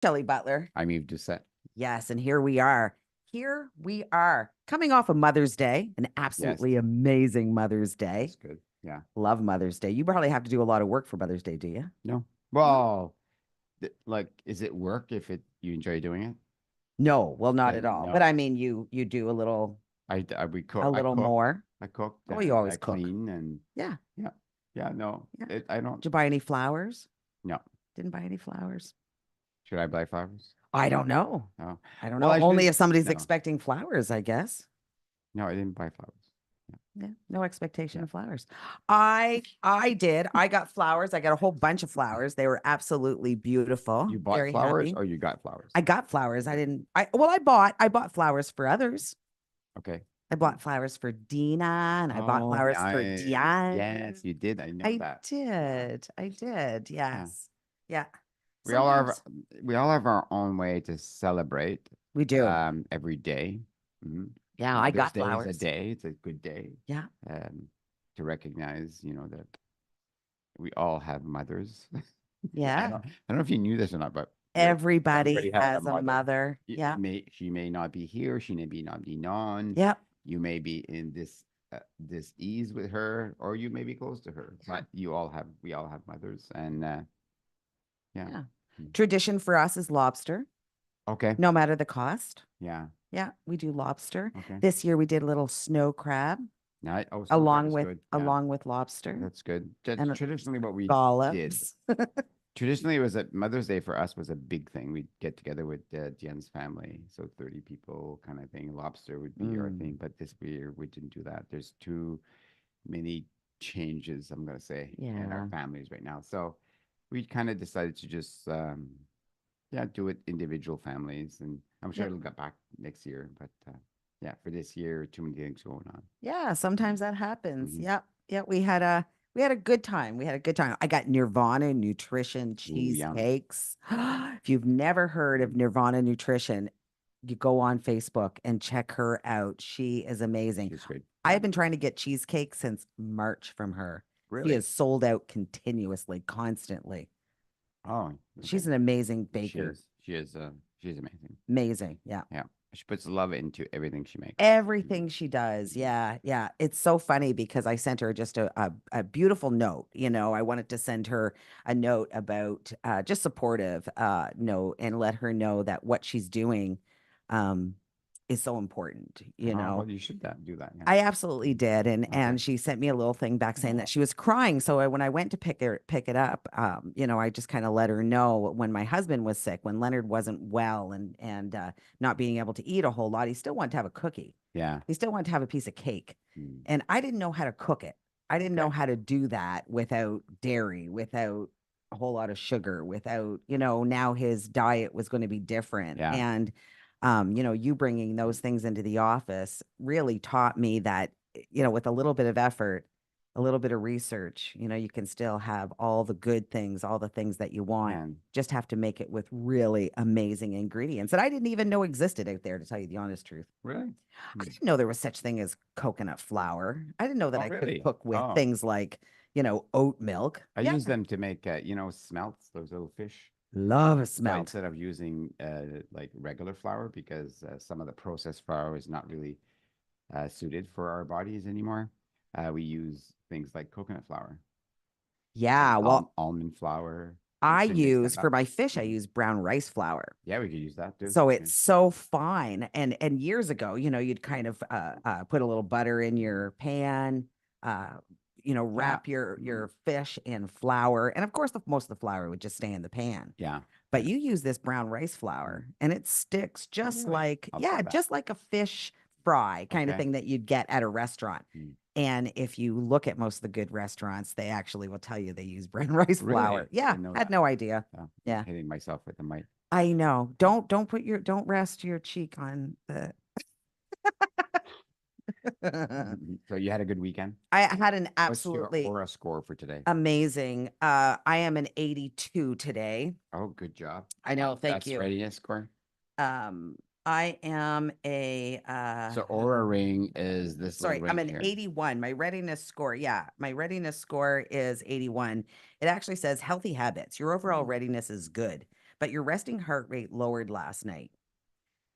Shelley Butler. I'm Eve Doucette. Yes, and here we are. Here we are coming off of Mother's Day, an Yes, absolutely amazing Mother's Day. that's good. Yeah. Love Mother's Day. You probably have to do a lot of work for Mother's Day, do you? No. No. Well, like, is it work if you enjoy doing it? No, well, not at Then all. But no. I mean, you do We cook. a I little cook. more. I cook. Oh, you always I cook. clean and Yeah, yeah, yeah. No, yeah. I don't. Did you buy any flowers? No. Didn't buy any flowers. Should I buy flowers? I don't know. No. I don't Well, know. I Only should. if somebody's No. expecting flowers, I guess. No, I didn't buy flowers. Yeah. Yeah, no expectation Yeah. of flowers. I did. I got flowers. I got a whole bunch of flowers. They were absolutely beautiful. You bought Very flowers happy. or you got flowers? I got flowers. I didn't I bought flowers for others. Okay. I bought flowers for Dina and I bought Oh, flowers for nice. Diane. Yes, you did. I know I that. Yeah. did. I did. Yeah. Yes. Yeah. We all have Sometimes we all have our own way to celebrate we do. every day. Mhm. Yeah, I Mother's got Day is a flowers. day. It's a good day Yeah. um, to recognize, that we all have mothers. Yeah. I don't know if you knew this or not, but Everybody everybody has a has a mother. mother. Yeah. She may not be here. She may not be known. Yep. You may be in this ease with her, or you may be close to her. But we all have mothers, and yeah. Yeah. Mm. Tradition for us is lobster, Okay. no matter the cost. Yeah. Yeah, we do lobster. Okay. This year we did a little snow crab Oh, snow crab along is with good. Yeah, along with lobster that's good. and Traditionally, what we did. scallops. Traditionally, it was at Mother's Day for us was a big thing. We'd get together with Jen's family, so 30 people kind of thing. Lobster would be our thing, but this year we didn't do that. There's too many changes, I'm gonna say, in our Yeah. families right now. So we kind of decided to just yeah, do it individual families, and I'm sure Yep. it'll get back next year. But yeah, for this year, too many things going on. Yeah, sometimes that happens. Mhm. Yep. Yeah, we had a good time. We had a good time. I got Nirvana Nutrition Ooh, yum. cheesecakes. If you've never heard of Nirvana Nutrition, you go on Facebook and check her out. She is amazing. She's great. I Yeah. have been trying to get cheesecake since March from her. She Really? is sold out continuously, constantly. Oh, She's okay. an amazing She baker. is. She's amazing. Amazing. Yeah. Yeah. She puts love into everything she makes. Everything she does. Yeah. Yeah. It's so funny because I sent her just a beautiful note. I wanted to send her a note about just supportive note and let her know that what she's doing um, is so important. Oh, well, you should do that. Yeah. I absolutely did, and Okay. she sent me a little thing back saying that she was crying. So when I went to pick it up, I just kind of let her know when my husband was sick, when Leonard wasn't well, and not being able to eat a whole lot, he still wanted to have a cookie. Yeah. He still wanted to have a piece of cake, Mm. and I didn't know how to cook it. I didn't know Okay. how to do that without dairy, without a whole lot of sugar, without now his diet was going to be different, Yeah. and you bringing those things into the office really taught me that, with a little bit of effort, a little bit of research, you can still have all the good things, all the things that you want. Man. Just have to make it with really amazing ingredients that I didn't even know existed out there, to tell you the honest truth. Really? I didn't know there was such thing as coconut flour. I didn't know that Oh, I really? could cook with Oh. things like, oat milk. I Yeah. use them to make, smelts, those little fish. Love a So smelt. instead of using like regular flour, because some of the processed flour is not really suited for our bodies anymore, we use things like coconut flour, Yeah. Well, almond flour. I Different things like use that. for my fish, I Mhm. use brown rice flour. Yeah, we could use that too. So Yeah. it's so fine. And years ago, you'd kind of put a little butter in your pan, wrap your fish in flour. And of course, most of the flour would just stay in the pan. Yeah. But you use this brown rice flour and it sticks just really? like, I'll try yeah, that. just like a fish fry kind of Okay. thing that you'd get at a restaurant. Mm. And if you look at most of the good restaurants, they actually will tell you they use brown rice Really? flour. Yeah, Didn't know had that. no idea. Oh, I'm Yeah. hitting myself with the mic. I know. Don't rest your cheek on the So you had a good weekend? I had an What's your absolutely aura score for today? amazing. I am an 82 today. Oh, good job. I know, thank That's you. readiness score. I am a So aura ring is this sorry, little I'm ring an here. 81. My readiness score, yeah, my readiness score is 81. It actually says healthy habits. Your overall readiness is good, but your resting heart rate lowered last night.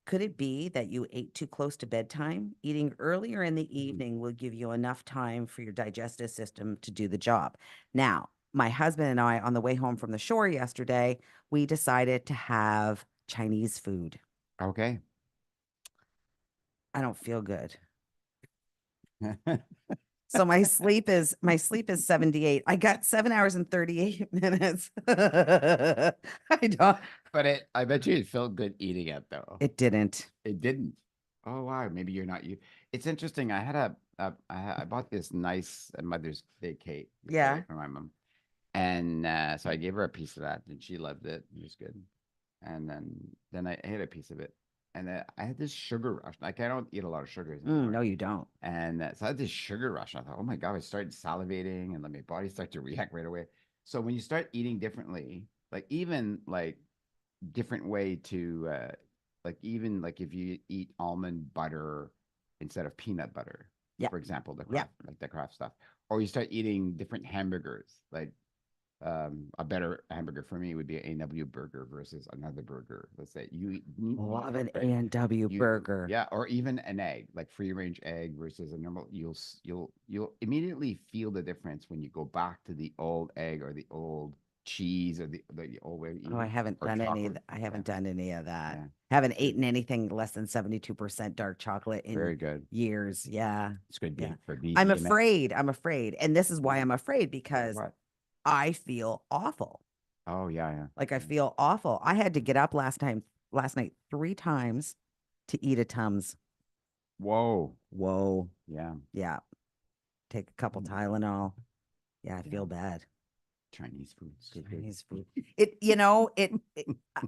Could it be that you ate too close to bedtime? Eating earlier in the Mm. evening will give you enough time for your digestive system to do the job. Now, my husband and I, on the way home from the shore yesterday, we decided to have Chinese food. Okay. I don't feel good. So my sleep is 78. I got 7 hours and 38 minutes. I don't But I bet you it felt good eating it though. it didn't. It didn't. Oh wow, maybe you're not you. It's interesting. I had I bought this nice Mother's Day cake yesterday Yeah. for my mom, and so I gave her a piece of that, and she loved it. It was good. And then I ate a piece of it, and I had this sugar rush. Like I don't eat a lot of sugars anymore, No, you don't. and so I had this sugar rush. I thought, oh my god, I started salivating, and let my body start to react right away. So when you start eating differently, like even like different way to like even like if you eat almond butter instead of peanut butter, Yeah. for example, Yeah. the craft stuff, or you start eating different hamburgers, like a better hamburger for me would be an A&W burger versus another burger. Let's say you eat meat, Love an right? A&W You burger. Yeah, or even an egg, like free range egg versus a normal. You'll immediately feel the difference when you go back to the old egg or the old cheese or the old way of Oh, I eating haven't or done any chocolate. I Yeah, haven't done any of that. yeah, Haven't good, eaten anything less than 72% dark chocolate in very good. years. Yeah. It's good Yeah. for I'm BMX. afraid. I'm afraid. And this is why I'm afraid because What? I feel awful. Oh yeah, yeah, Like I yeah. feel awful. I had to get up last night 3 times to eat a Tums. Whoa, Whoa. yeah, Yeah. Take a couple mm, Tylenol. Yeah, I yeah. feel bad. Chinese food, so good. Chinese food.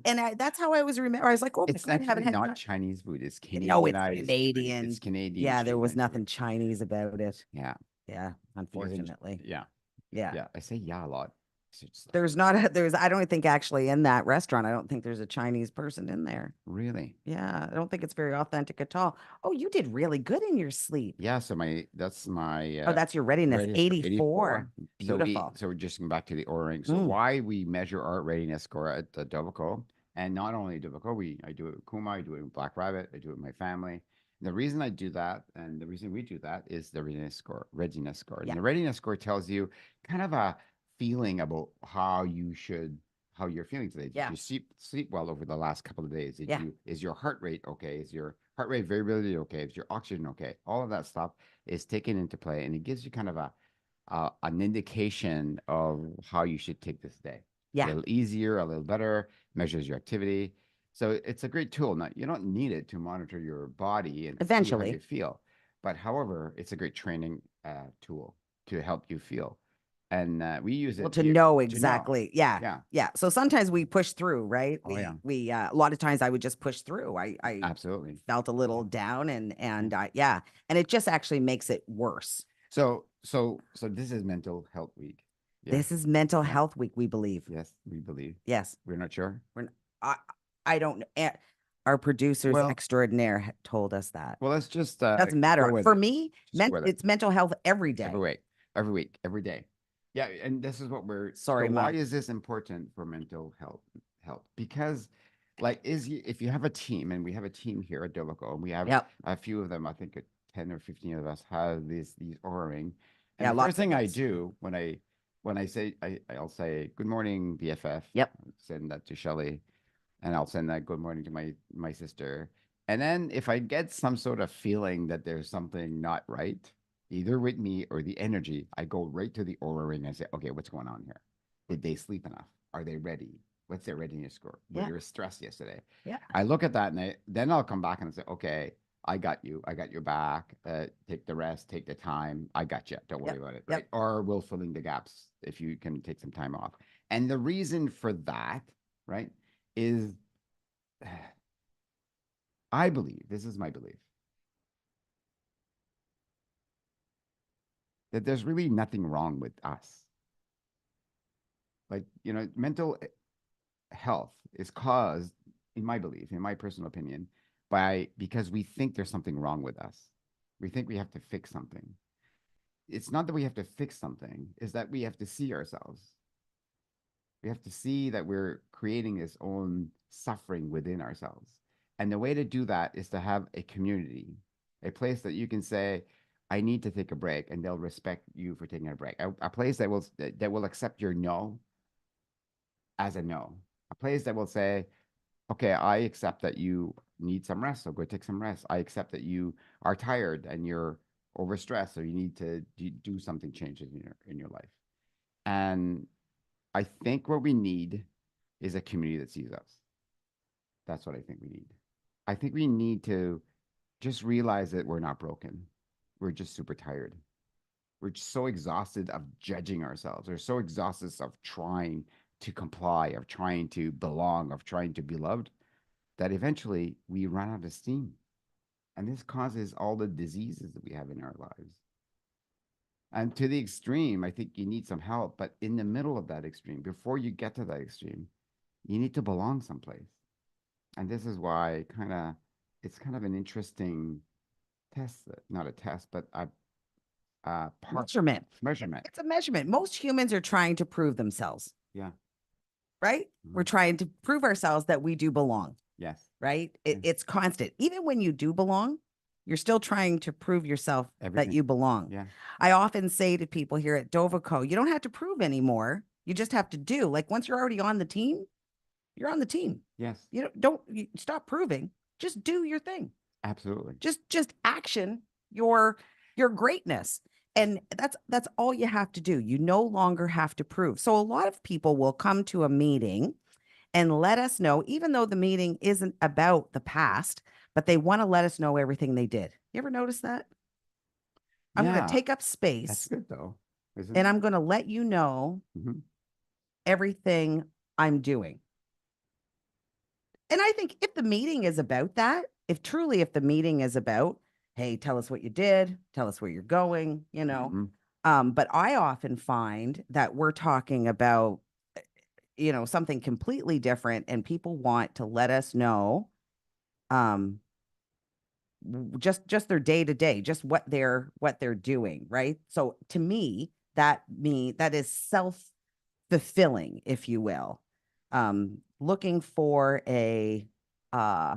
That's how I was remember. I was like, oh my It's God, I haven't actually had not time. Chinese food. It's No, it's Canadianized food. It's Canadian. Canadian Yeah, there was Chinese food. nothing Chinese about it. Yeah, Yeah, because unfortunately. yeah, Yeah. yeah. I say yeah a lot. So it's like There's not I don't think actually in that restaurant, I don't think there's a Chinese person in there. really. Yeah, I don't think it's very authentic at all. Oh, you did really good in your sleep. Yeah, so that's my Oh, that's your readiness. readiness score 84. 84. Beautiful. So we're just going back to the O ring. So Mm, why we measure our readiness score at the Dovico, and not only Dovico, I do it with Kuma, I do it with Black Rabbit, I do it with my family. The reason I do that, and the reason we do that, is the readiness score. Readiness score, and yeah, the readiness score tells you kind of a feeling about how you're feeling today. Did yeah, you sleep well over the last couple of days? yeah, Is your heart rate okay? Is your heart rate variability okay? Is your oxygen okay? All of that stuff is taken into play, and it gives you kind of an indication of how you should take this day. A yeah. little easier, a little better, measures your activity. So it's a great tool. Now, you don't need it to monitor your body and see how you Eventually. feel, but however, it's a great training tool to help you feel. And we use Well, it to here know to know. exactly. Yeah. Yeah. Yeah. So sometimes we push through, right? Oh yeah. A lot of times I would just push through. I Absolutely. felt a little Yeah. down Yeah. yeah. And it just actually makes it worse. So this is Mental Health Week. Yeah. This is mental Yeah. health week, we believe. Yes, we believe. Yes. We're not sure. We're, n- I don't, our producers Well, extraordinaire told us that. let's just Doesn't go matter. with For it. me, Just go with it. it's mental health every Every day. week, every week, every day. Yeah, and this is what we're. So Sorry, why mom. is this important for mental health? Because, like, if you have a team, and we have a team here at Dovaco, and we have Yep. a few of them. I think 10 or 15 of us have these O-ring. And Yeah. the first Lots of thing I us. do when I say I'll say good morning BFF. Yep. Send that to Shelly, and I'll send that good morning to my sister. And then if I get some sort of feeling that there's something not right, either with me or the energy, I go right to the aura ring and say, okay, what's going on here? Did they sleep enough? Are they ready? What's their readiness score? Were Yeah. they stressed yesterday? Yeah. I look at that, and then I'll come back and say, okay, I got you. I got your back. Take the rest. Take the time. I got you. Don't worry Yep. about it. Right? Yep. Or we'll fill in the gaps if you can take some time off. And the reason for that, right, is I believe, this is my belief, that there's really nothing wrong with us. Like, mental health is caused, in my belief, in my personal opinion, because we think there's something wrong with us. We think we have to fix something. It's not that we have to fix something, it's that we have to see ourselves. We have to see that we're creating this own suffering within ourselves. And the way to do that is to have a community, a place that you can say, I need to take a break, and they'll respect you for taking a break. A place that will accept your no as a no. A place that will say, okay, I accept that you need some rest, so go take some rest. I accept that you are tired and you're overstressed, so you need to do something changes in your life. And I think what we need is a community that sees us. That's what I think we need. I think we need to just realize that we're not broken. We're just super tired. We're so exhausted of judging ourselves. We're so exhausted of trying to comply, of trying to belong, of trying to be loved, that eventually we run out of steam. And this causes all the diseases that we have in our lives. And to the extreme, I think you need some help. But in the middle of that extreme, before you get to that extreme, you need to belong someplace. And this is why it's kind of an interesting test, not a test, but a part Measurement. measurement. It's a measurement. Most humans are trying to prove themselves, Yeah. right? We're Mhm. trying to prove ourselves that we do belong, Yes. right? Yeah. It's constant. Even when you do belong, you're still trying to prove yourself that Everything. you belong. Yeah. I often say to people here at Dovico, you don't have to prove anymore. You just have to do. Like once you're already on the team, you're on the team. Yes. You stop proving. Just do your thing. Absolutely. Just action your greatness. And that's all you have to do. You no longer have to prove. So a lot of people will come to a meeting and let us know, even though the meeting isn't about the past, but they want to let us know everything they did. You ever notice that? I'm going to Yeah. take up That's space good though, isn't and it? I'm going to let you know Hmm. everything I'm doing. And I think if the meeting is about that, if the meeting is about, hey, tell us what you did, tell us where you're going, Hmm. but I often find that we're talking about, something completely different and people want to let us know, um, just their day to day, just what they're doing, right? So to me, that is self-fulfilling, if you will. Looking for uh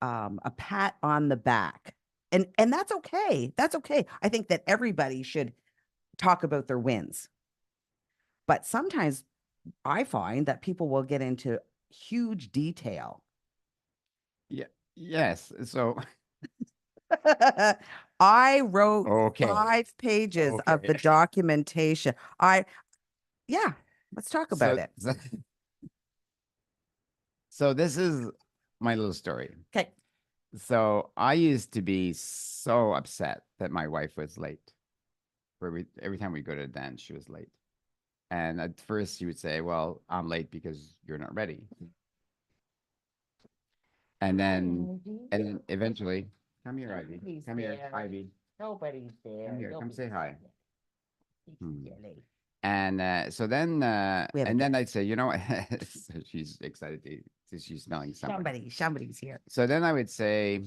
a pat on the back. And that's okay. That's okay. I think that everybody should talk about their wins. But sometimes I find that people will get into huge detail. Yeah. Yes. So, I wrote okay. 5 pages of Okay. the documentation. Yeah, let's talk about So, it. so, so this is my little story. Okay. So I used to be so upset that my wife was late. Every time we go to a dance, she was late. And at first she would say, well, I'm late because you're not ready. And then and then eventually, come here, Ivy. He's Come here, there. Ivy. Nobody's there. Come here. You'll Come be say hi. He's Hmm. silly. And so then We have a and then guest. I'd say, you know what? So she's excited she's smelling somebody. Somebody's here. So then I would say,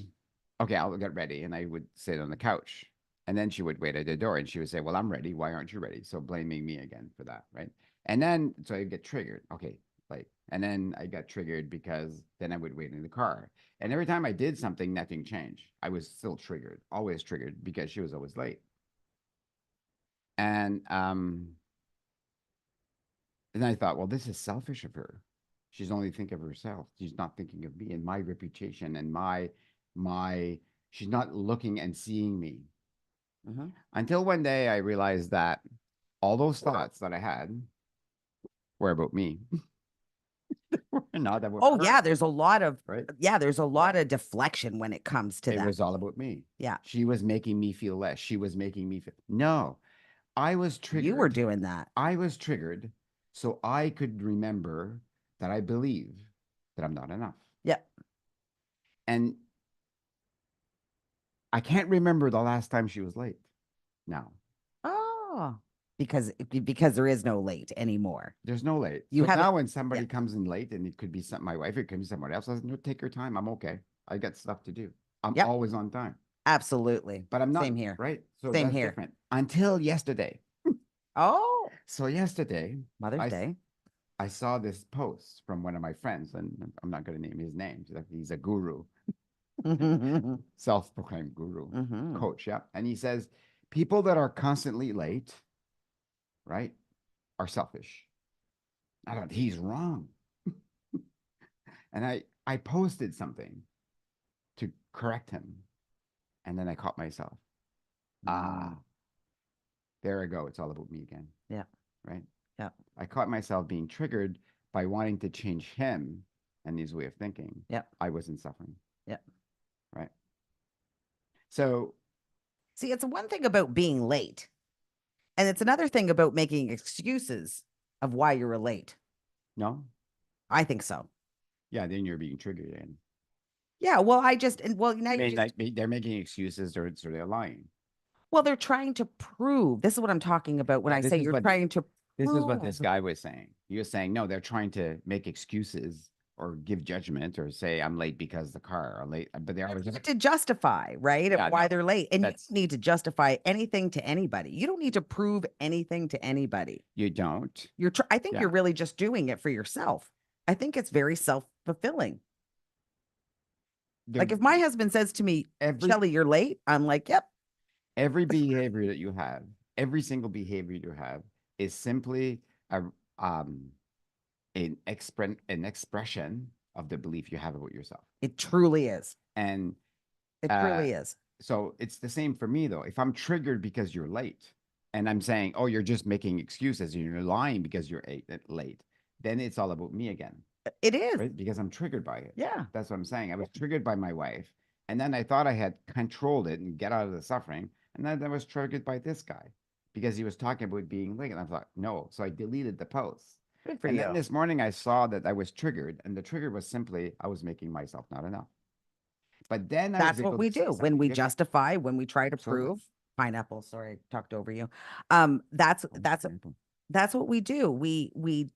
okay, I'll get ready. And I would sit on the couch. And then she would wait at the door and she would say, well, I'm ready. Why aren't you ready? So blaming me again for that. Right. And then, so I get triggered. Okay. Like, and then I got triggered because then I would wait in the car. And every time I did something, nothing changed. I was still triggered, always triggered because she was always late. And, and I thought, well, this is selfish of her. She's only thinking of herself. She's not thinking of me and my reputation and my she's not looking and seeing me. Mhm. Until one day I realized that all those thoughts that I had were about me. Were not about Oh her, yeah, there's a lot of right? deflection when it comes to It that. was all about me. Yeah, She was making me feel less. She was making me feel no. I was you were triggered. doing that. I was triggered so I could remember that I believe that I'm not enough. Yeah. And I can't remember the last time she was late. Now, Oh, because there is no late anymore. there's no late. You So haven't. now when Yeah, somebody comes in late, and it could be my wife, it could be someone else, I said, no, take your time. I'm okay. I got stuff to do. I'm yep, always on time, absolutely. but I'm not, Same here. right? So Same that's here. different until yesterday. Oh, So yesterday, Mother's I Day. I saw this post from one of my friends, and I'm not going to name his name. He's a guru, Mm-hmm. self-proclaimed guru, coach. Yeah. And he says, people that are constantly late, right, are selfish. I thought he's wrong. And I posted something to correct him. And then I caught myself. Ah, there I go. It's all about me again. Yeah. Right. Yeah. I caught myself being triggered by wanting to change him and his way of thinking. Yeah. I wasn't suffering. Yeah. Right. So, See, it's one thing about being late, and it's another thing about making excuses of why you're late. no. I think so. Yeah. Then you're being triggered. And Yeah. Well, well, now I you mean, just, like they're making excuses or so they're lying. well, they're trying to prove. This is what I'm talking about when Yeah. I say you're trying to This is what this prove. guy was saying. He was saying, no, they're trying to make excuses or give judgment or say I'm late because the car or late, but they're always To justify, right, of yeah, why no, they're late. And you that's don't need to justify anything to anybody. You don't need to prove anything to anybody. you don't. I think Yeah. you're really just doing it for yourself. I think it's very self-fulfilling. They're Like if my husband says to me, every Shelly, you're late, I'm like, yep. every behavior that you have, every single behavior you have is simply a an expression of the belief you have about yourself. It truly is. And It uh truly is. so it's the same for me though. If I'm triggered because you're late and I'm saying, oh, you're just making excuses and you're lying because you're late, then it's all about me again, It is. right? Because I'm triggered by it. Yeah. That's what I'm saying. I was triggered by my wife. And then I thought I had controlled it and get out of the suffering. And then I was triggered by this guy because he was talking about being late. And I thought, no. So I deleted the post. Good for And you. then this morning I saw that I was triggered. And the trigger was simply I was making myself not enough. But then I was That's what able we to say do when something we different. justify, when we try to Absolutely. prove. Pineapple, sorry, talked over you. That's what we do. We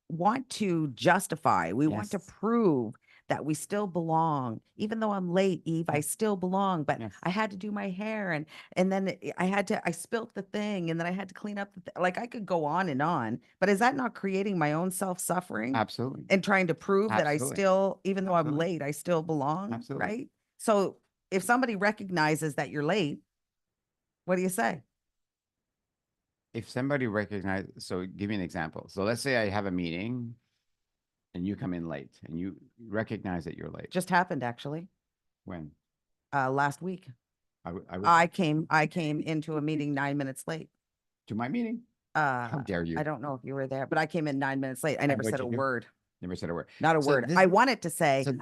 want to justify. We want to Yes. prove that we still belong. Even though I'm late, Eve, I Yes. still belong, but Yes. I had to do my hair and then I spilt the thing and then I had to clean up like I could go on, but is that not creating my own self-suffering Absolutely. and trying to prove that I Absolutely. still, even though I'm Absolutely. late, I still belong, Absolutely. right? So if somebody recognizes that you're late, what do you say? If somebody recognizes, so give me an example. So let's say I have a meeting and you come in late and you recognize that you're late. Just happened actually, When? last week. I would I came into a meeting 9 minutes late. to my meeting. Uh, How dare you? I don't know if you were there, but I came in 9 minutes late. I And never what'd said a you do? word, Never said a word. not a So word. this, I wanted to say so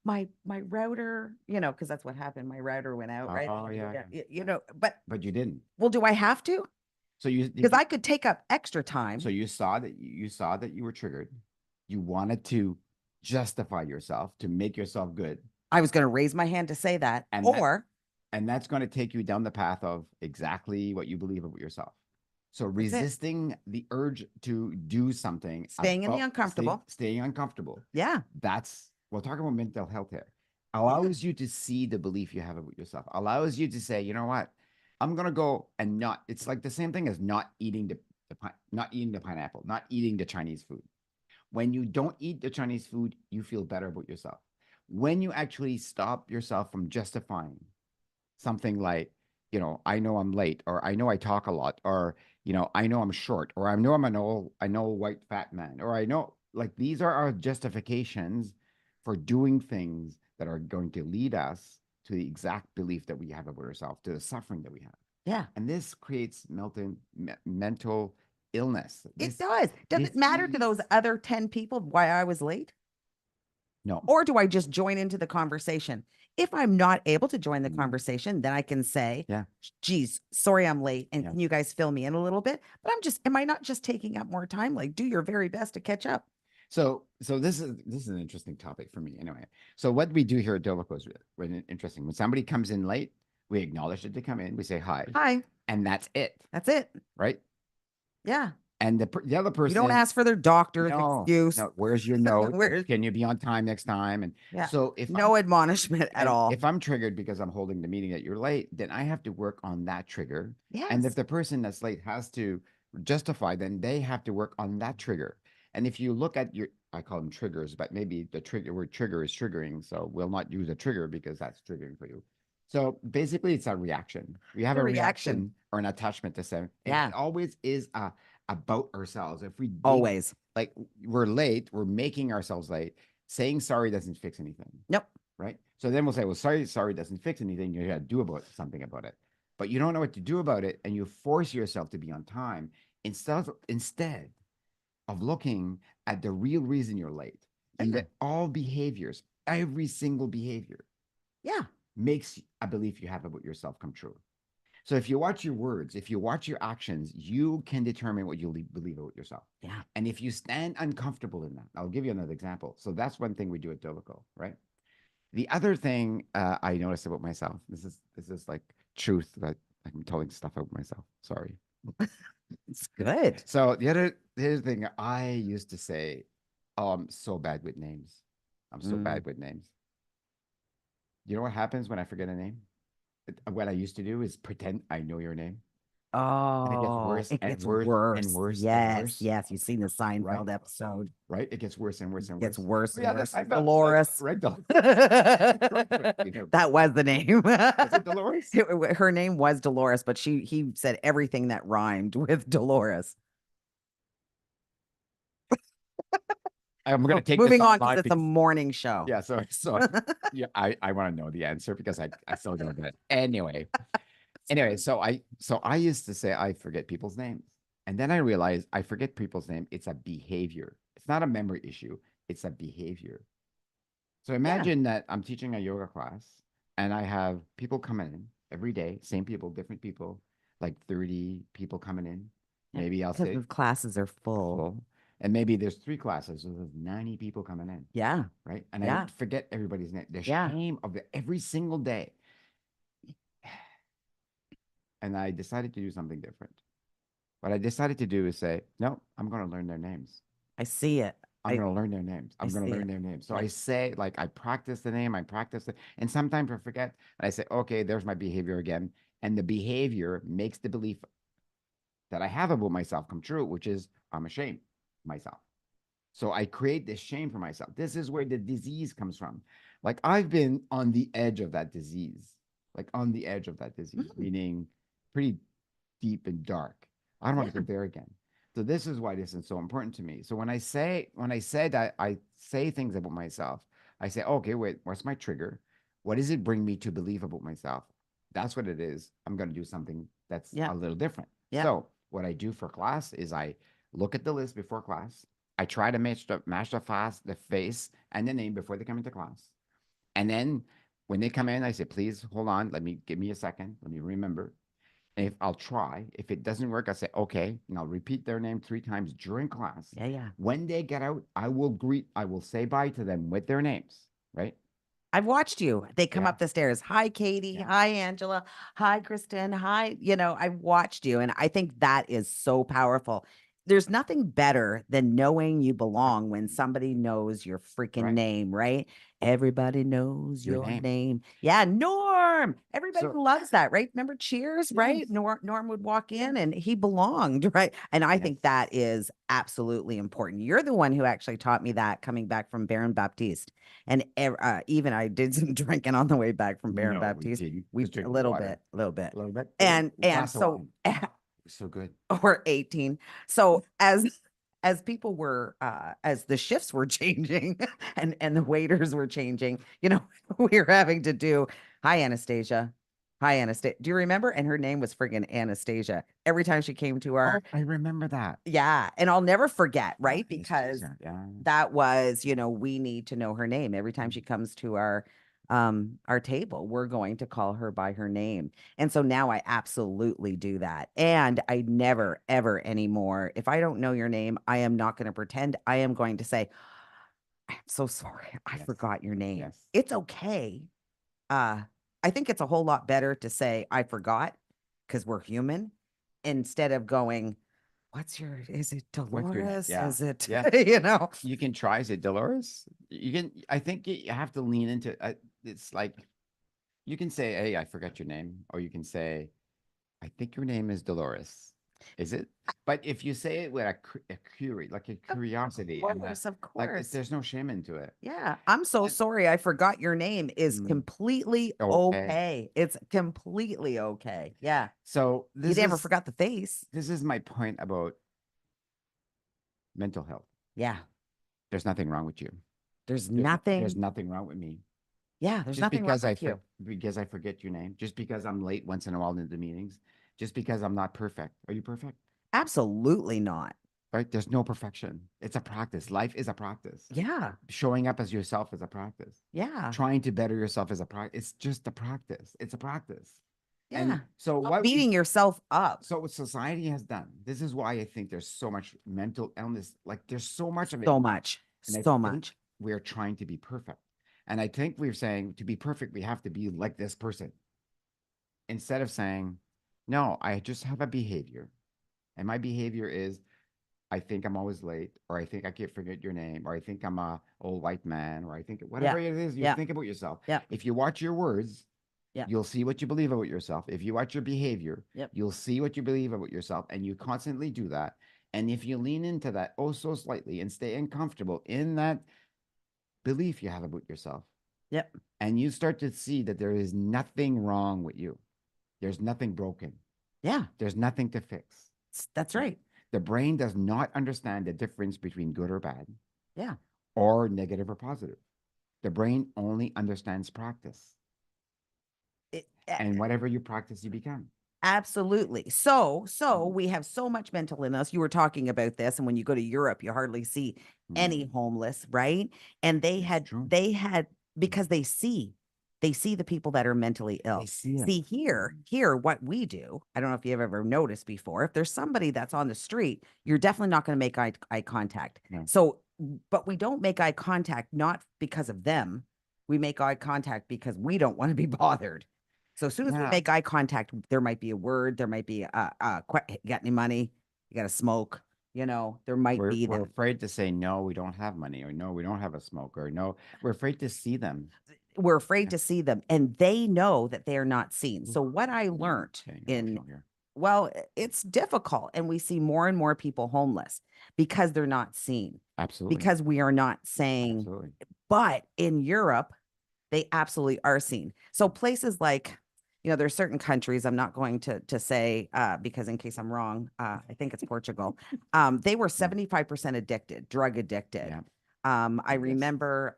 my router, because that's what happened. My router went out, right? oh yeah, but you didn't. Well, do I have to? So you Because I could take up extra time. so you saw that you were triggered. You wanted to justify yourself to make yourself good, I was going to raise my hand to say that, and that's going to take you down the path of exactly what you believe about yourself. So that's it. resisting the urge to do something, Staying in the uncomfortable. staying uncomfortable. Yeah. That's we'll talk about mental health here. Allows you to see the belief you have about yourself. Allows you to say, you know what, I'm gonna go and not. It's like the same thing as not eating not eating the pineapple, not eating the Chinese food. When you don't eat the Chinese food, you feel better about yourself. When you actually stop yourself from justifying something like, I know I'm late, or I know I talk a lot, or I know I'm short, or I know I know white fat man, or I know, like, these are our justifications for doing things that are going to lead us to the exact belief that we have about ourselves, to the suffering that we have. Yeah. And this creates mental illness. It does. Does it matter to those other 10 people why I was late? No. Or do I just join into the conversation? If I'm not able to join the conversation, then I can say, yeah, geez, sorry I'm late. And yeah, can you guys fill me in a little bit? But am I not just taking up more time? Like, do your very best to catch up. So this is an interesting topic for me anyway. So what we do here at Dovaco is really interesting. When somebody comes in late, we acknowledge that they come in, we say hi. Hi. And that's it. That's it. Right? Yeah. And the other person, you don't ask for their doctor's no, excuse. no, where's your note? Where's, Can you be on time next time? And yeah. so if no admonishment at all. If I'm triggered because I'm holding the meeting that you're late, then I have to work on that trigger. Yes. And if the person that's late has to justify, then they have to work on that trigger. And if you look at your, I call them triggers, but maybe the trigger word trigger is triggering. So we'll not use a trigger because that's triggering for you. So basically, it's a reaction. We have The a reaction. reaction or an attachment to something, and Yeah, it always is about ourselves. If we dig, always. like we're late, we're making ourselves late. Saying sorry doesn't fix anything, Nope. right? So then we'll say, well, sorry doesn't fix anything. You got to do about something about it, but you don't know what to do about it, and you force yourself to be on time instead of looking at the real reason you're late, and Yeah. that all behaviors, every single behavior, Yeah. makes a belief you have about yourself come true. So if you watch your words, if you watch your actions, you can determine what you believe about yourself. Yeah. And if you stand uncomfortable in that, I'll give you another example. So that's one thing we do at Dovico, right? The other thing I noticed about myself, this is like truth that I'm telling stuff about myself. Sorry. It's good. So the other thing I used to say, oh, I'm so bad with names. I'm so Mm. bad with names. You know what happens when I forget a name? What I used to do is pretend I know your name, and it gets Oh, worse it and gets worse and worse. worse and Yes, worse. yes. You've seen the Right, Seinfeld episode. right. It gets worse and worse and Gets worse. worse Oh, and yeah, that's worse. I felt like Dolores. right. You know, That was the name. was it Dolores? Her name was Dolores, but he said everything that rhymed with Dolores. I'm gonna Oh, take this moving on because offline it's a because morning show. yeah. So yeah, I want to know the answer because I still don't get it. Anyway, so I used to say I forget people's names. And then I realized I forget people's name. It's a behavior. It's not a memory issue. It's a behavior. So Yeah. imagine that I'm teaching a yoga class and I have people coming in every day, same people, different people, like 30 people coming in. Yeah. Maybe I'll Because say the classes are full. full. And maybe there's three classes, so there's 90 people coming in, Yeah. right? And I Yeah. forget everybody's name. The Yeah. shame of it every single day. And I decided to do something different. What I decided to do is say, no, I'm going to learn their names. I see it. I'm I going to learn their names. I I'm going to see learn it. their names. So Yeah. I say, like, I practice the name, I practice it. And sometimes I forget. And I say, okay, there's my behavior again. And the behavior makes the belief that I have about myself come true, which is I'm ashamed of myself. So I create this shame for myself. This is where the disease comes from. Like I've been on the edge of that disease, like on the edge of that disease, Mhm. meaning pretty deep and dark. I don't want to Yeah. go there again. So this is why this is so important to me. So when I said that I say things about myself, I say, okay, wait, what's my trigger? What does it bring me to believe about myself? That's what it is. I'm going to do something that's Yeah. a little different. Yeah. So what I do for class is I look at the list before class. I try to match the face and the name before they come into class. And then when they come in, I say, please hold on. Give me a second. Let me remember. And if I'll try, if it doesn't work, I say, okay, and I'll repeat their name 3 times during class. Yeah. Yeah. When they get out, I will say bye to them with their names, right? I've watched you. They come Yeah, up the stairs. Hi, Katie. yeah, Hi, Angela. Hi, Kristen. Hi. I've watched you. And I think that is so powerful. There's nothing better than knowing you belong when somebody knows your freaking right. name, right? Everybody knows Your your name. name. Yeah, Norm. Everybody So, loves that, right? Remember Cheers, right? yes, Norm would walk in and he belonged, right? And I yes. think that is absolutely important. You're the one who actually taught me that coming back from Baron Baptiste. And even I did some drinking on the way back from Baron No, we Baptiste. didn't. We Just a drinking little water. bit, a little bit. A little bit. A And glass of so wine. So good. or 18. So as people were as the shifts were changing and the waiters were changing, we were having to do hi Anastasia. Hi Anastasia. Do you remember? And her name was friggin' Anastasia. Every time she came to Oh, our I remember that. yeah, and I'll never forget, Oh, right? Because anesthesia. Yeah. that was, we need to know her name. Every time she comes to our table, we're going to call her by her name. And so now I absolutely do that. And I never ever anymore, if I don't know your name, I am not going to pretend. I am going to say, I'm so sorry. I Yes. forgot your name. Yes. It's okay. Uh I think it's a whole lot better to say I forgot because we're human instead of going is it What's your name? Dolores? Yeah. Is it, Yeah. you know? You can try. Is it Dolores? You can. I think you have to lean into. It's like you can say, "Hey, I forgot your name," or you can say, "I think your name is Dolores." Is it? But if you say it with a curi like a Of curiosity and course, of like course. there's no shame into it. Yeah, I'm so And sorry I forgot your name is mm, completely okay. okay. It's completely okay. Yeah. So You never forgot the face. this is my point about mental health. Yeah. There's nothing wrong with you. There's There's nothing. nothing wrong with me. Yeah, there's Just nothing wrong because with you. because I forget your name, just because I'm late once in a while into the meetings, just because I'm not perfect. Are you perfect? Absolutely not. Right? There's no perfection. It's a practice. Life is a practice. Yeah. Showing up as yourself is a practice. Yeah. Trying to better yourself is a practice. It's just a practice. It's a practice. And Yeah. so Stop what beating yourself up what society has done, this is why I think there's so much mental illness. Like there's so much of it. so much. And I So think much. we're trying to be perfect. And I think we're saying to be perfect, we have to be like this person instead of saying, no, I just have a behavior. And my behavior is I think I'm always late, or I think I can't forget your name, or I think I'm a old white man, or I think Yeah. whatever it is you Yeah. think about yourself. Yeah. If you watch your words, Yeah. you'll see what you believe about yourself. If you watch your behavior, Yep. you'll see what you believe about yourself, and you constantly do that. And if you lean into that oh so slightly and stay uncomfortable in that belief you have about yourself, Yep. and you start to see that there is nothing wrong with you, there's nothing broken, Yeah. there's nothing to fix. That's right. The brain does not understand the difference between good or bad Yeah. or negative or positive. The brain only understands practice. It, And whatever you practice, you become. absolutely. So Mhm. we have so much mental illness. You were talking about this, and when you go to Europe, you hardly see any Mm. homeless, right? And It's true. they had because they see the people that are mentally They ill. see it. See here, what we do. I don't know if you've ever noticed before. If there's somebody that's on the street, you're definitely not going to make eye contact. No. So, but we don't make eye contact not because of them. We make eye contact because we don't want to be bothered. So as soon as we Yeah. make eye contact, there might be a word, there might be you got any money? You got to smoke, there might be We're that. afraid to say no, we don't have money, or no, we don't have a smoke, or no, we're afraid to see them. We're afraid Yeah. to see them and they know that they are not seen. Oof, So what I learned getting in emotional here. well, it's difficult and we see more and more people homeless because they're not seen. Absolutely. Because we are not saying, Absolutely. but in Europe they absolutely are seen. So places like, there's certain countries I'm not going to say because in case I'm wrong, I think it's Portugal. They were Mm. 75% addicted, drug addicted. Yeah. I Yes. remember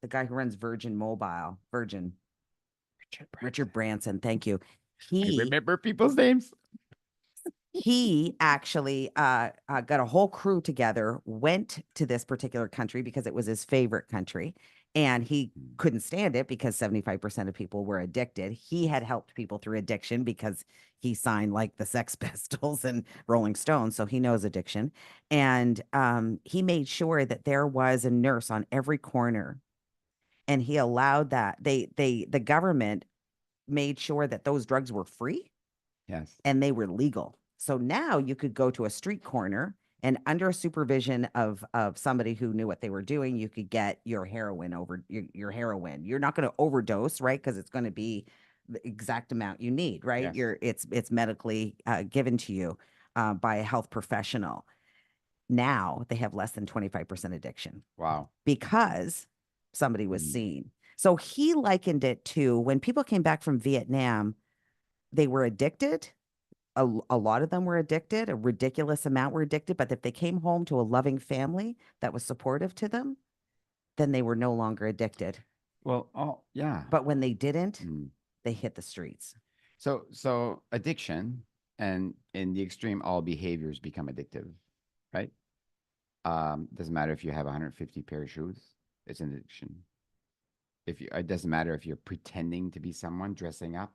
the guy who runs Virgin, Richard Richard Branson. Branson. Thank you. I He remember people's names. he actually got a whole crew together, went to this particular country because it was his favorite country. And he Mm. couldn't stand it because 75% of people were addicted. He had helped people through addiction because he signed like the Sex Pistols and Rolling Stones. So he knows addiction. And he made sure that there was a nurse on every corner. And he allowed that. The government made sure that those drugs were free Yes. and they were legal. So now you could go to a street corner and under supervision of somebody who knew what they were doing, you could get your heroin over your heroin. You're not going to overdose, right? Because it's going to be the exact amount you need, right? Yes. It's medically given to you by a health professional. Now they have less than 25% addiction Wow. because somebody was Mm. seen. So he likened it to when people came back from Vietnam, they were addicted, a lot of them were addicted, a ridiculous amount were addicted, but if they came home to a loving family that was supportive to them, then they were no longer addicted. Well, oh yeah. But when they didn't, Mm. they hit the streets. So addiction, and in the extreme, all behaviors become addictive, right? Doesn't matter if you have 150 pair of shoes, it's an addiction. If you, it doesn't matter if you're pretending to be someone, dressing up,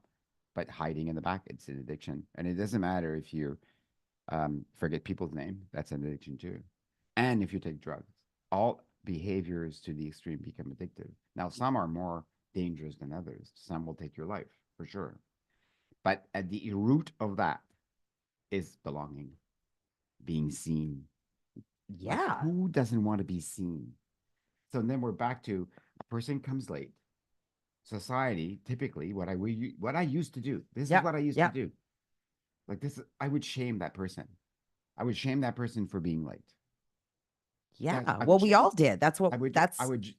but hiding in the back, it's an addiction. And it doesn't matter if you forget people's name, that's an addiction too. And if you take drugs, all behaviors to the extreme become addictive. Now, some are more dangerous than others. Some will take your life for sure. But at the root of that is belonging, being seen. Like, Yeah. who doesn't want to be seen? So then we're back to a person comes late. Society, typically, what I used to do. This is Yeah. what I used to Yeah. do. Like this, I would shame that person. I would shame that person for being late. Yes, Yeah. I Well, would we shame. all did. I That's, would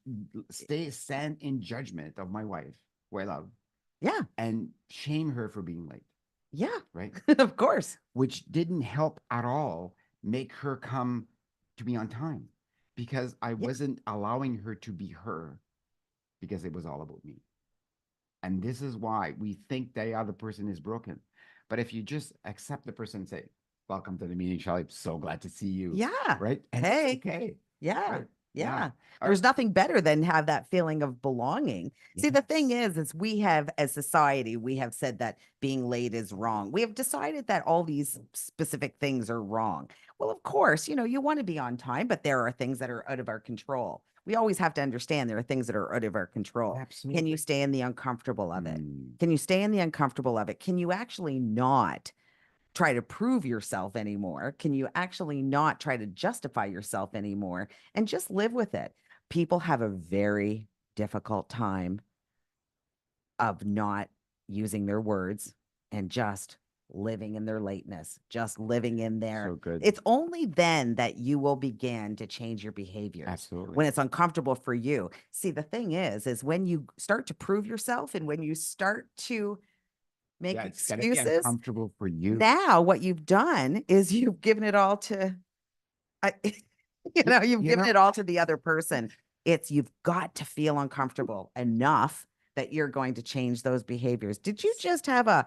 stay stand in judgment of my wife, who I love, yeah. and shame her for being late. Yeah. Right, Of course. which didn't help at all make her come to me on time because I Yeah. wasn't allowing her to be her because it was all about me. And this is why we think the other person is broken. But if you just accept the person and say, "Welcome to the meeting, Charlie. So glad to see you." Yeah. Right. And it's Hey. okay. Yeah. Right. Yeah. Yeah. All right. There's nothing better than have that feeling of belonging. See, the thing Yes. is we have, as society, we have said that being late is wrong. We have decided that all these specific things are wrong. Well, of course, you want to be on time, but there are things that are out of our control. We always have to understand there are things that are out of our control. Can you Absolutely. stay in the uncomfortable of it? Mm. Can you stay in the uncomfortable of it? Can you actually not try to prove yourself anymore? Can you actually not try to justify yourself anymore and just live with it? People have a very difficult time of not using their words and just living in their lateness, just living in there. So good. It's only then that you will begin to change your behaviors Absolutely. when it's uncomfortable for you. See, the thing is when you start to prove yourself and when you start to make Yeah, it's got to be excuses, uncomfortable for you. now what you've done is you've given it all to I, you've You given know, it all to the other person. It's you've got to feel uncomfortable enough that you're going to change those behaviors. Did you just have a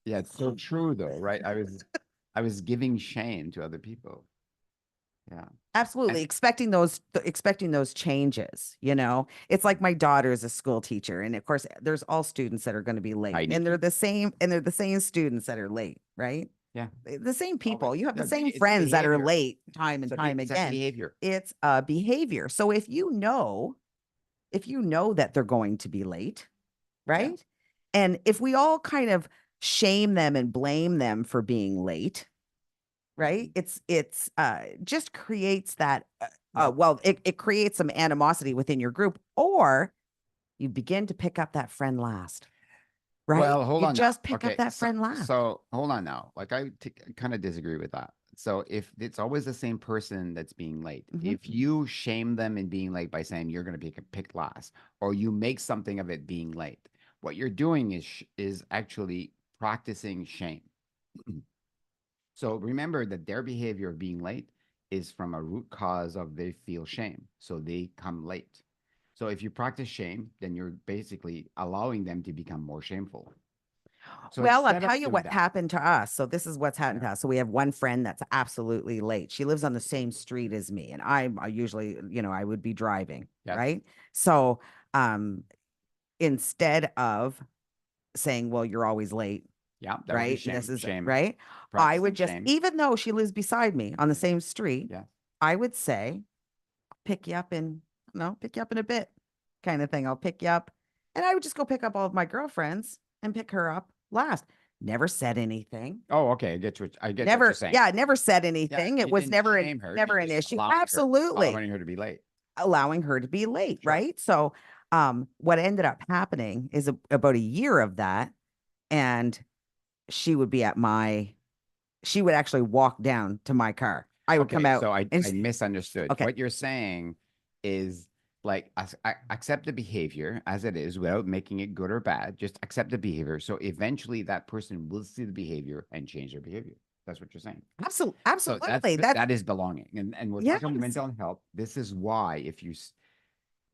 yeah, it's so true though, right? I was giving shame to other people. Yeah. And absolutely expecting those changes, It's like my daughter is a school teacher and of course there's all students that are going to be late Heidi. and they're the same students that are late, right? Yeah. The same Always. people. You have the No, same it's a friends that are behavior. late time and time It's a again. behavior. It's a behavior. So if you know that they're going to be late, Yeah. right? And if we all kind of shame them and blame them for being late, right? Mhm. It's just creates that Yeah. well, it creates some animosity within your group, or you begin to pick up that friend last, right? Well, hold You on now. just pick up Okay. that friend last. So hold on now. Like kind of disagree with that. So if it's always the same person that's being late, Mhm. if you shame them in being late by saying you're going to be picked last, or you make something of it being late, what you're doing is actually practicing shame. So remember that their behavior of being late is from a root cause of they feel shame. So they come late. So if you practice shame, then you're basically allowing them to become more shameful. So Well, I'll instead tell of you doing what that, happened to us. So this is what's happened yeah, to us. So we have one friend that's absolutely late. She lives on the same street as me, and I usually, I would be driving, yes, right? So um, instead of saying, "Well, you're always late," yeah, that would be right? shame, shame, Right. I would practicing just, shame. even though she lives beside me on the same street, Yeah. I would say, pick you up in, no, pick you up in a bit kind of thing. I'll pick you up. And I would just go pick up all of my girlfriends and pick her up last. Never said anything. Oh, okay. I get what you're Never, saying. yeah, never said Yeah, anything. It you was didn't shame her. You never an just issue. Absolutely allowing her to be late. allowing her to be late, Sure. right? So what ended up happening is about a year of that, and she would be at my she would actually walk down to my car. I would come Okay, out so and I misunderstood. okay, What you're saying is like accept the behavior as it is without making it good or bad. Just accept the behavior. So eventually that person will see the behavior and change their behavior. That's what you're saying. So absolutely. That's that is belonging. And we're yes. talking mental health. This is why if you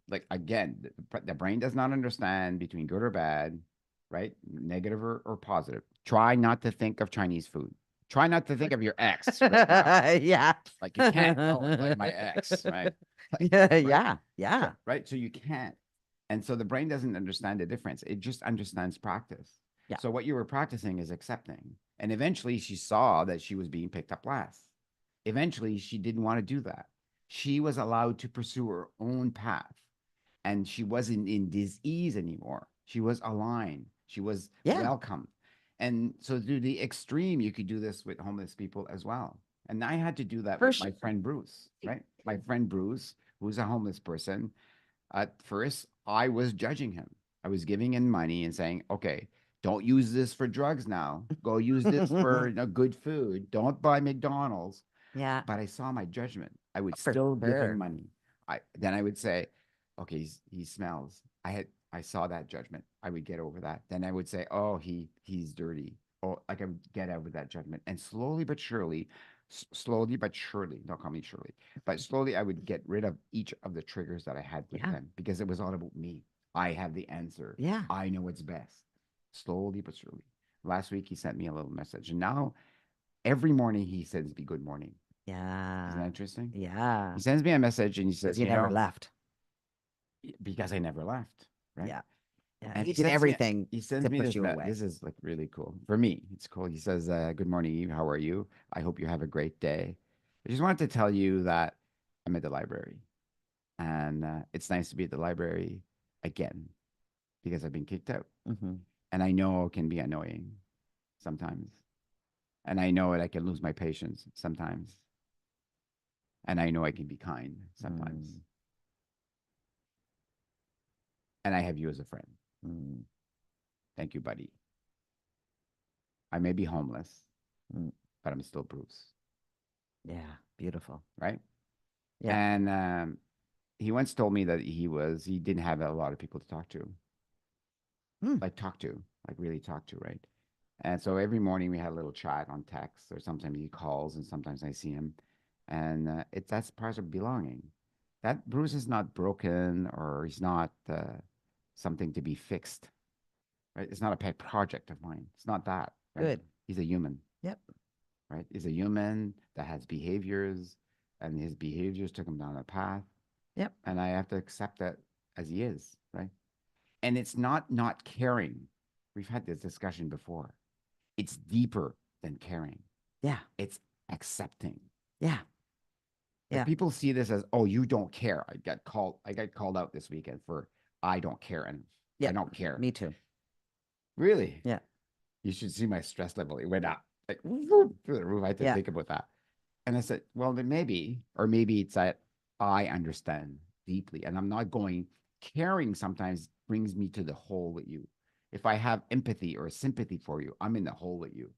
like again, the brain does not understand between good or bad, right? Negative or positive. Try not to think of Chinese food. Try not to think of your ex right now. Yeah. Like you can't. Oh, like my ex, right? Like, Yeah, right? yeah, So yeah, right. So you can't. And so the brain doesn't understand the difference. It just understands practice. yeah. So what you were practicing is accepting. And eventually she saw that she was being picked up last. Eventually she didn't want to do that. She was allowed to pursue her own path and she wasn't in dis-ease anymore. She was aligned. She was Yeah, welcomed. And so to the extreme, you could do this with homeless people as well. And I had to do that for with sure. my friend Bruce, right? My friend Bruce, who's a homeless person. At first, I was judging him. I was giving him money and saying, okay, Don't use this for drugs now. Go use this for good food. Don't buy McDonald's. Yeah, But I saw my judgment. I would for still give him sure. money. I would say, okay, he smells. I saw that judgment. I would get over that. Then I would say, oh, he's dirty. Oh, like I would get over that judgment. And slowly but surely, don't call me Shirley, but slowly I would get rid of each of the triggers that I had with Yeah, them because it was all about me. I have the answer. yeah, I know what's best. Slowly but surely. Last week he sent me a little message, and now every morning he sends me good morning. Isn't that yeah, interesting? yeah. He sends me a message and he Because says, you never left. because I never left, right? Yeah, yeah. And You did everything he sends to me push you away. this is like really cool for me. It's cool. He says, "Good morning, Eve. How are you? I hope you have a great day. I just wanted to tell you that I'm at the library, and it's nice to be at the library again because I've been kicked out, Hmm. and I know it can be annoying sometimes, and I know that I can lose my patience sometimes, and I know I can be kind sometimes, Mm, and I have you as a friend. mm, Thank you, buddy. I may be homeless, mm. but I'm still Bruce, Yeah, beautiful. right?" Yeah. And he once told me that he didn't have a lot of people to Mm, talk to, like really talk to, right? And so every morning we had a little chat on text, or sometimes he calls, and sometimes I see him, and that's part of belonging. That Bruce is not broken, or he's not something to be fixed, right? It's not a pet project of mine. It's not that, right? good. He's a human, Yep. right? He's a human that has behaviors, and his behaviors took him down a path, Yep. and I have to accept that as he is, right? And it's not caring. We've had this discussion before. It's deeper than caring. Yeah. It's accepting. Yeah. Like Yeah. people see this as, oh, you don't care. I got called out this weekend for I don't care, and I Yep. don't care. Me too. Really? Yeah. You should see my stress level. It went up like whoop, through the roof. I had to Yeah. think about that. And I said, well, then maybe, or maybe it's that I understand deeply, and I'm not going. Caring sometimes brings me to the hole with you. If I have empathy or sympathy for you, I'm in the hole with you.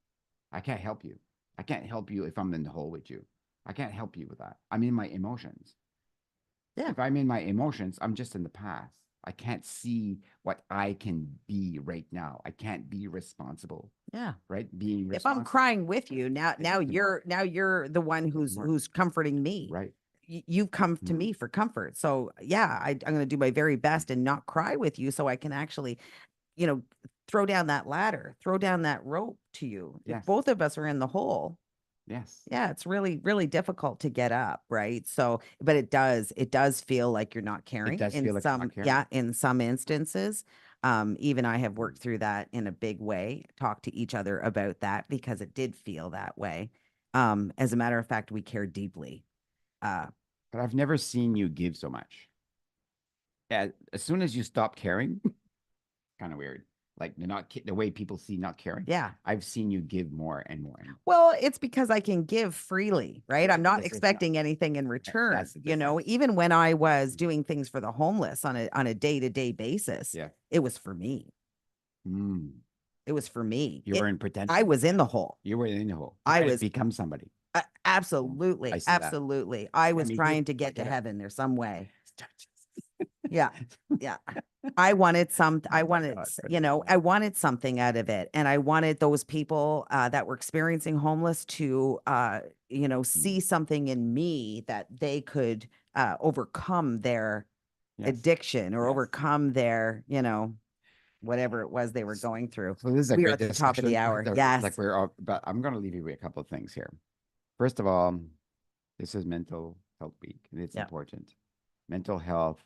I can't help you. I can't help you if I'm in the hole with you. I can't help you with that. I'm in my emotions. Yeah. If I'm in my emotions, I'm just in the past. I can't see what I can be right now. I can't be responsible, Yeah. right? Being If I'm responsible crying with you, is tomorrow. now you're the one Tomorrow, who's comforting me. right? You've come to Tomorrow. me for comfort. So yeah, I'm going to do my very best and not cry with you so I can actually, you know, throw down that ladder, throw down that rope to you. If Yes. both of us are in the hole, Yes. yeah, it's really, really difficult to get up, right? So, but it does feel like you're not It caring does in feel like you're some, not caring. yeah, in some instances. Even I have worked through that in a big way, talked to each other about that because it did feel that way. As a matter of fact, we care deeply. Uh, But I've never seen you give so much. Yeah, as soon as you stop caring, kind of weird. Like the way people see not caring. yeah. I've seen you give more and more and more. Well, it's because I can give freely, right? I'm Right. not It's not. expecting anything in return. That's the You know, difference. even when I was doing things for the homeless on a day-to-day basis, Yeah. it was for me. Mm. It was for me. You were in I pretension. was in the hole. You were in the hole to I try to was become somebody. I absolutely, see that. absolutely. I Yeah, was me too. trying to get to Get it. heaven there some way. Yeah. Yeah. I wanted some, Oh my God. I wanted something out of it. And I wanted those people that were experiencing homeless to, Mm. see something in me that they could overcome their Yes. addiction or Yes. overcome their, whatever it was they were S- going through. So this is a We are great at the top of the discussion. hour. Yes. Like we're all, but I'm going to leave you with a couple of things here. First of all, this is Mental Health Week, and it's Yeah. important. Mental health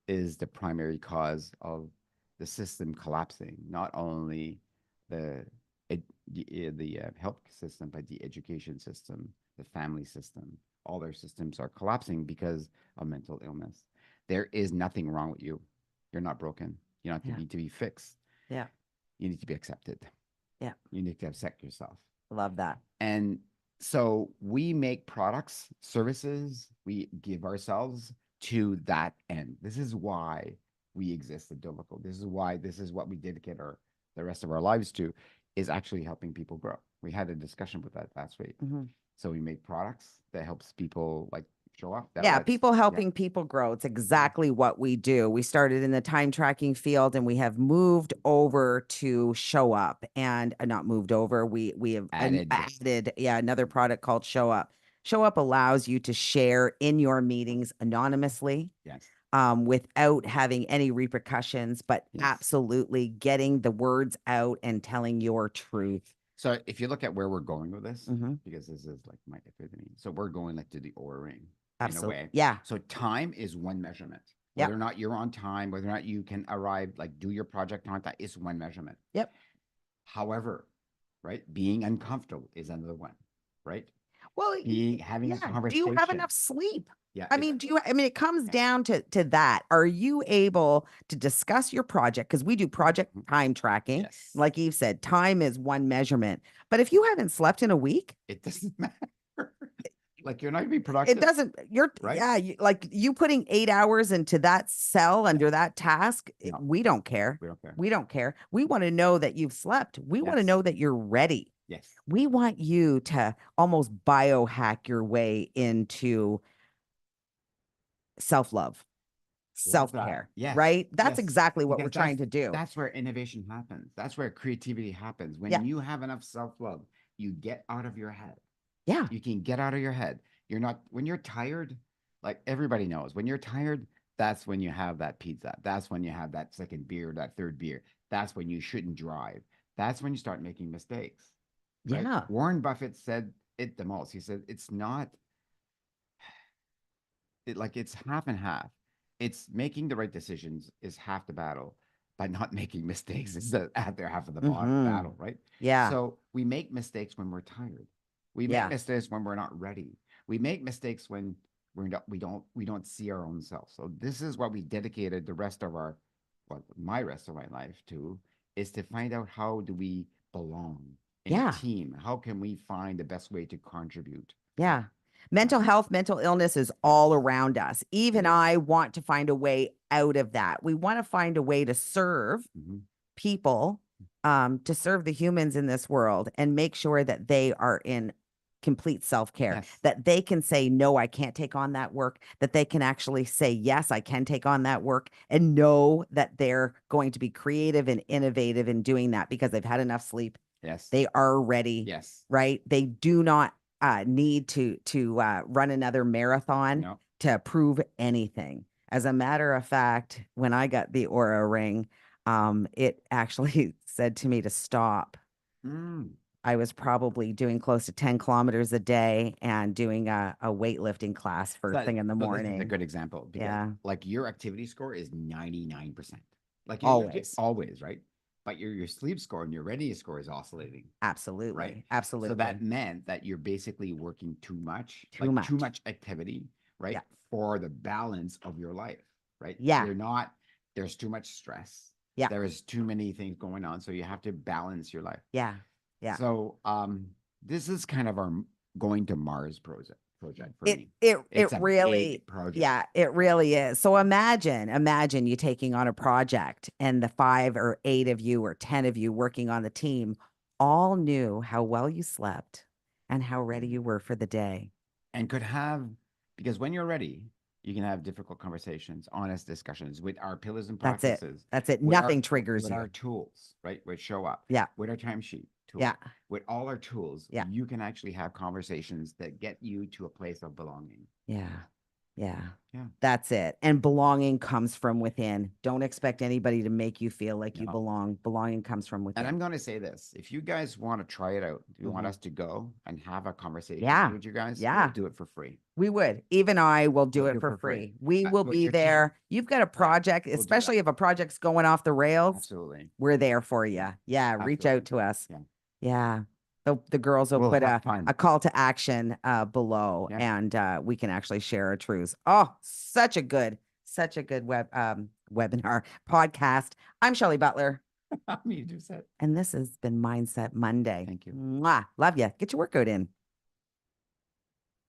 is the primary cause of the system collapsing, not only the the health system, but the education system, the family system. All their systems are collapsing because of mental illness. There is nothing wrong with you. You're not broken. You don't Yeah. need to be fixed. Yeah. You need to be accepted. Yeah. You need to accept yourself. Love that. And so we make products, services, we give ourselves to that end. This is why we exist at Domico. This is why this is what we dedicate the rest of our lives to, is actually helping people grow. We had a discussion with that last week. Mhm. So we make products that helps people like show up. That Yeah, lets people yeah, helping people grow. It's exactly what we do. We started in the time tracking field and we have moved over to Show Up and not moved over. We have added. added another product called Show Up. Show Up allows you to share in your meetings anonymously, Yes. without having any repercussions, but Yes. absolutely getting the words out and telling your truth. So if you look at where we're going with this, Hmm. because this is like my epiphany. So we're going like to the Aura ring in a Absolutely. way. Yeah. So time is one measurement. Yep. Whether or not you're on time, whether or not you can arrive, like do your project on time, is one measurement. Yep. However, right, being uncomfortable is another one, right? Well, Having a yeah. Do you have conversation. enough sleep? Yeah, I it's mean, I mean, it comes yeah. down to that. Are you able to discuss your project? Because we do project Mhm. time tracking. Yes. Like Eve said, time is one measurement. But if you haven't slept in a week, It doesn't matter. Like you're not gonna be it productive, doesn't, right? like you putting 8 hours into that cell under that task, No, we don't care. we don't care. We don't care. We want to know that you've slept. We want to Yes. know that you're ready. Yes. We want you to almost biohack your way into self love, Love self that. care, Yes. right? That's Yes. exactly what we're Because trying to do. that's where innovation happens. That's where creativity happens. Yeah. When you have enough self-love, you get out of your head. Yeah. You can get out of your head. You're not when you're tired, like everybody knows, when you're tired, that's when you have that pizza. That's when you have that second beer, that third beer. That's when you shouldn't drive. That's when you start making mistakes. Right? Yeah. Warren Buffett said it the most. He said it's not like it's half and half. It's making the right decisions is half the battle, by not making mistakes is the other half of the Mm-hmm. battle, right? Yeah. So we make mistakes when we're tired. We make Yeah. mistakes when we're not ready. We make mistakes when we don't see our own self. So this is what we dedicated the rest of our well, my rest of my life to, is to find out how do we belong in a Yeah. team? How can we find the best way to contribute? Yeah. Uh, Mental health, mental illness is all yes, around us. Eve it and is. I want to find a way out of that. We want to find a way to serve Mhm. people, to serve the humans in this world and make sure that they are in complete self-care, Yes. that they can say, no, I can't take on that work, that they can actually say, yes, I can take on that work and know that they're going to be creative and innovative in doing that because they've had enough sleep. Yes. They are ready, Yes. right? They do not need to run another marathon No. to prove anything. As a matter of fact, when I got the Aura ring, it actually said to me to stop. Mm. I was probably doing close to 10 kilometers a day and doing a weightlifting class first So, thing in the so this is a morning. good example because Yeah, like your activity score is 99%. Like you always. always, right? But your sleep score and your readiness score is oscillating, right? Absolutely. So that Absolutely. meant that you're basically working too much, Too like too much. much activity, Yeah. right? For the balance of your life, right? Yeah. You're not, there's too much stress. Yeah. There's too many things going on. So you have to balance your life. Yeah. Yeah. So this is kind of our going to Mars project for It me. it it It's a really, big project. yeah, it really is. So imagine you taking on a project and the 5 or 8 of you or 10 of you working on the team all knew how well you slept and how ready Mhm. you were for the day. And could have, because when you're ready, you can have difficult conversations, honest discussions with our pillars and That's it. practices, That's it. with our Nothing triggers with our you. tools, right? With show up, Yeah. with our timesheet Yeah. tool, with all our tools, Yeah. you can actually have conversations that get you to a place of belonging. Yeah. Yeah. Yeah. That's it. And belonging comes from within. Don't expect anybody to make you feel like you No. belong. Belonging comes from And I'm within. going to say this, if you guys want to try it out, if you want Mhm. us to go and have a conversation Yeah. with you guys, we'll Yeah. do it for free. We would. Even I will do We'll it do it for for free. free. We will With be your team. there. You've got a Yeah, project, we'll do that. especially if a project's going off the rails, Absolutely. we're there for you. Yeah, Yeah, reach absolutely. out to us. Yeah. Yeah. The girls will We'll put have a fun. call to action below Yeah. and we can actually share our truths. Oh, such a good webinar podcast. I'm Shelley Butler, Me, you just said. and this has been Mindset Monday. Thank you. Mwah. Love you. Get your workout in.